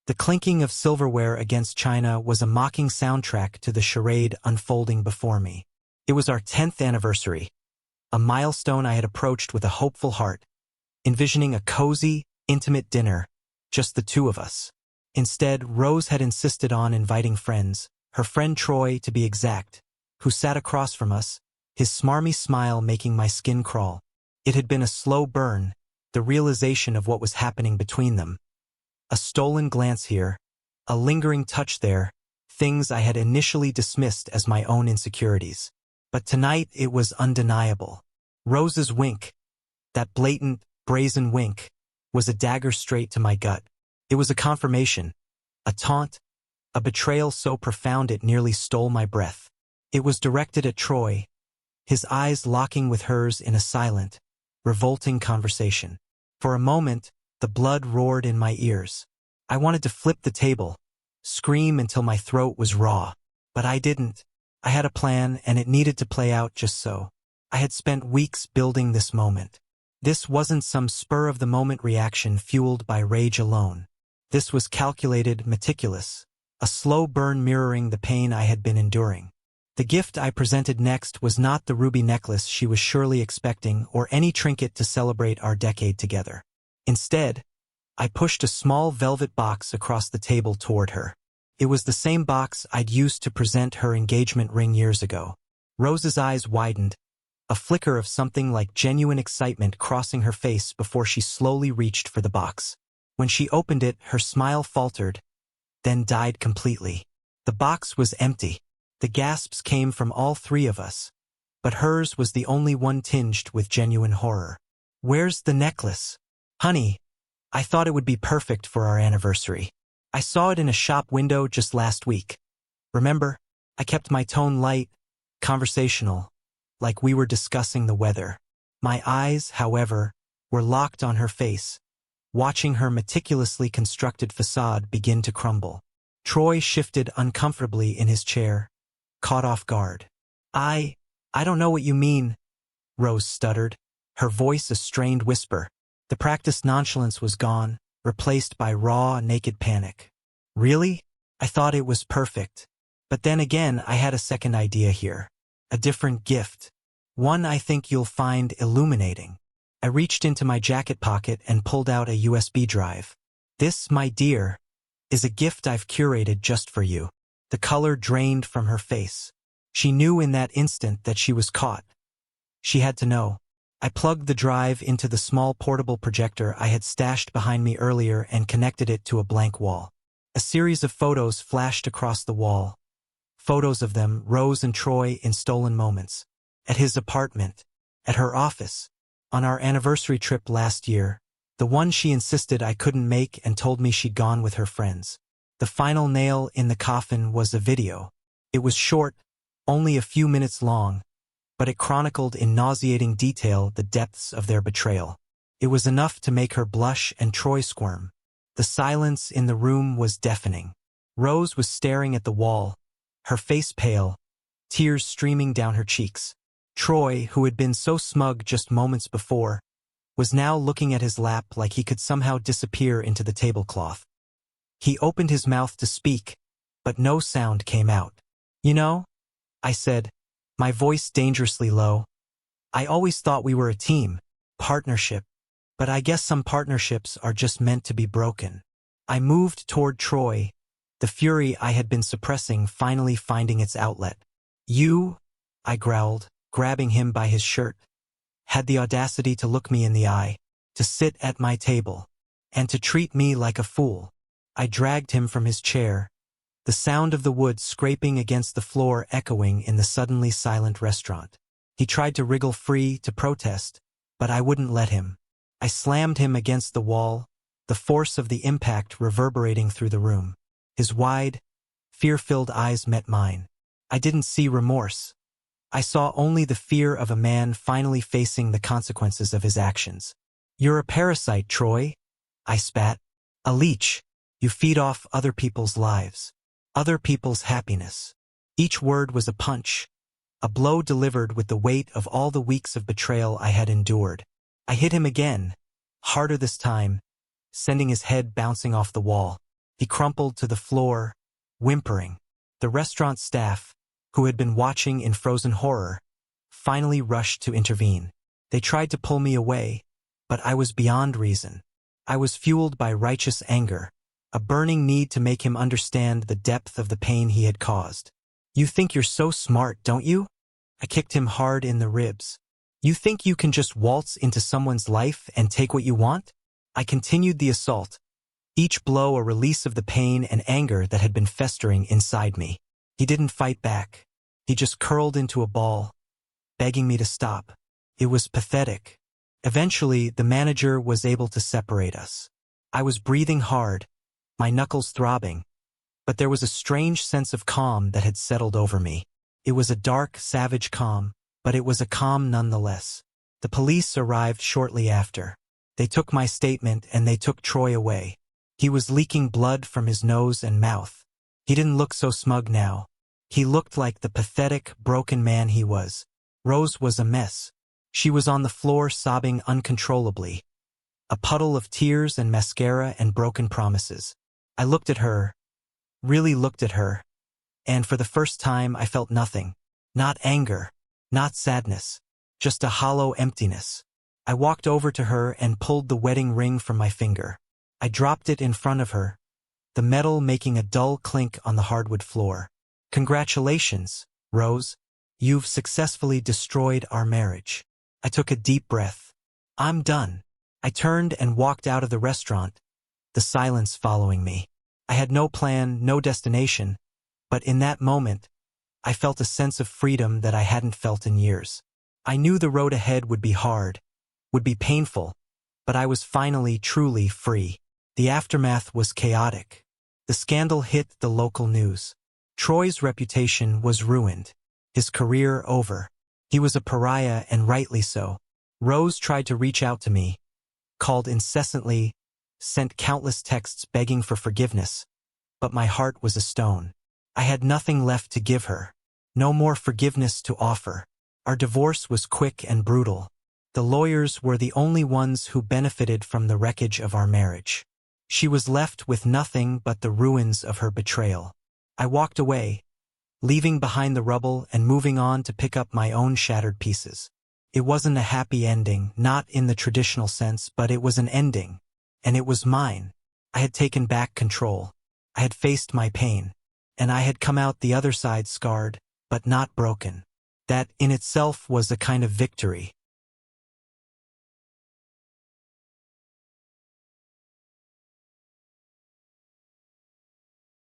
The clinking of silverware against china was a mocking soundtrack to the charade unfolding before me. It was our 10th anniversary, a milestone I had approached with a hopeful heart, envisioning a cozy, intimate dinner, just the two of us. Instead, Rose had insisted on inviting friends, her friend Troy to be exact, who sat across from us, his smarmy smile making my skin crawl. It had been a slow burn, the realization of what was happening between them. A stolen glance here, a lingering touch there, things I had initially dismissed as my own insecurities. But tonight it was undeniable. Rose's wink, that blatant, brazen wink, was a dagger straight to my gut. It was a confirmation, a taunt, a betrayal so profound it nearly stole my breath. It was directed at Troy, his eyes locking with hers in a silent, revolting conversation. For a moment, the blood roared in my ears. I wanted to flip the table, scream until my throat was raw. But I didn't. I had a plan, and it needed to play out just so. I had spent weeks building this moment. This wasn't some spur-of-the-moment reaction fueled by rage alone. This was calculated, meticulous, a slow burn mirroring the pain I had been enduring. The gift I presented next was not the ruby necklace she was surely expecting or any trinket to celebrate our decade together. Instead, I pushed a small velvet box across the table toward her. It was the same box I'd used to present her engagement ring years ago. Rose's eyes widened, a flicker of something like genuine excitement crossing her face before she slowly reached for the box. When she opened it, her smile faltered, then died completely. The box was empty. The gasps came from all three of us, but hers was the only one tinged with genuine horror. "Where's the necklace?" "Honey, I thought it would be perfect for our anniversary. I saw it in a shop window just last week. Remember, I kept my tone light, conversational, like we were discussing the weather." My eyes, however, were locked on her face, watching her meticulously constructed facade begin to crumble. Troy shifted uncomfortably in his chair, caught off guard. I don't know what you mean," Rose stuttered, her voice a strained whisper. The practiced nonchalance was gone, replaced by raw, naked panic. "Really? I thought it was perfect. But then again, I had a second idea here. A different gift. One I think you'll find illuminating." I reached into my jacket pocket and pulled out a USB drive. "This, my dear, is a gift I've curated just for you." The color drained from her face. She knew in that instant that she was caught. She had to know. I plugged the drive into the small portable projector I had stashed behind me earlier and connected it to a blank wall. A series of photos flashed across the wall. Photos of them, Rose and Troy, in stolen moments. At his apartment. At her office. On our anniversary trip last year. The one she insisted I couldn't make and told me she'd gone with her friends. The final nail in the coffin was a video. It was short, only a few minutes long, but it chronicled in nauseating detail the depths of their betrayal. It was enough to make her blush and Troy squirm. The silence in the room was deafening. Rose was staring at the wall, her face pale, tears streaming down her cheeks. Troy, who had been so smug just moments before, was now looking at his lap like he could somehow disappear into the tablecloth. He opened his mouth to speak, but no sound came out. "You know," I said, my voice dangerously low, "I always thought we were a team, partnership, but I guess some partnerships are just meant to be broken." I moved toward Troy, the fury I had been suppressing finally finding its outlet. "You," I growled, grabbing him by his shirt, "had the audacity to look me in the eye, to sit at my table, and to treat me like a fool." I dragged him from his chair, the sound of the wood scraping against the floor echoing in the suddenly silent restaurant. He tried to wriggle free, to protest, but I wouldn't let him. I slammed him against the wall, the force of the impact reverberating through the room. His wide, fear-filled eyes met mine. I didn't see remorse. I saw only the fear of a man finally facing the consequences of his actions. "You're a parasite, Troy," I spat. "A leech. You feed off other people's lives, other people's happiness." Each word was a punch, a blow delivered with the weight of all the weeks of betrayal I had endured. I hit him again, harder this time, sending his head bouncing off the wall. He crumpled to the floor, whimpering. The restaurant staff, who had been watching in frozen horror, finally rushed to intervene. They tried to pull me away, but I was beyond reason. I was fueled by righteous anger, a burning need to make him understand the depth of the pain he had caused. "You think you're so smart, don't you?" I kicked him hard in the ribs. "You think you can just waltz into someone's life and take what you want?" I continued the assault, each blow a release of the pain and anger that had been festering inside me. He didn't fight back. He just curled into a ball, begging me to stop. It was pathetic. Eventually, the manager was able to separate us. I was breathing hard, my knuckles throbbing, but there was a strange sense of calm that had settled over me. It was a dark, savage calm, but it was a calm nonetheless. The police arrived shortly after. They took my statement and they took Troy away. He was leaking blood from his nose and mouth. He didn't look so smug now. He looked like the pathetic, broken man he was. Rose was a mess. She was on the floor sobbing uncontrollably, a puddle of tears and mascara and broken promises. I looked at her, really looked at her, and for the first time I felt nothing. Not anger, not sadness, just a hollow emptiness. I walked over to her and pulled the wedding ring from my finger. I dropped it in front of her, the metal making a dull clink on the hardwood floor. "Congratulations, Rose. You've successfully destroyed our marriage." I took a deep breath. "I'm done." I turned and walked out of the restaurant, the silence following me. I had no plan, no destination, but in that moment, I felt a sense of freedom that I hadn't felt in years. I knew the road ahead would be hard, would be painful, but I was finally truly free. The aftermath was chaotic. The scandal hit the local news. Troy's reputation was ruined, his career over. He was a pariah, and rightly so. Rose tried to reach out to me, called incessantly, sent countless texts begging for forgiveness, but my heart was a stone. I had nothing left to give her, no more forgiveness to offer. Our divorce was quick and brutal. The lawyers were the only ones who benefited from the wreckage of our marriage. She was left with nothing but the ruins of her betrayal. I walked away, leaving behind the rubble and moving on to pick up my own shattered pieces. It wasn't a happy ending, not in the traditional sense, but it was an ending, and it was mine. I had taken back control. I had faced my pain, and I had come out the other side scarred, but not broken. That in itself was a kind of victory.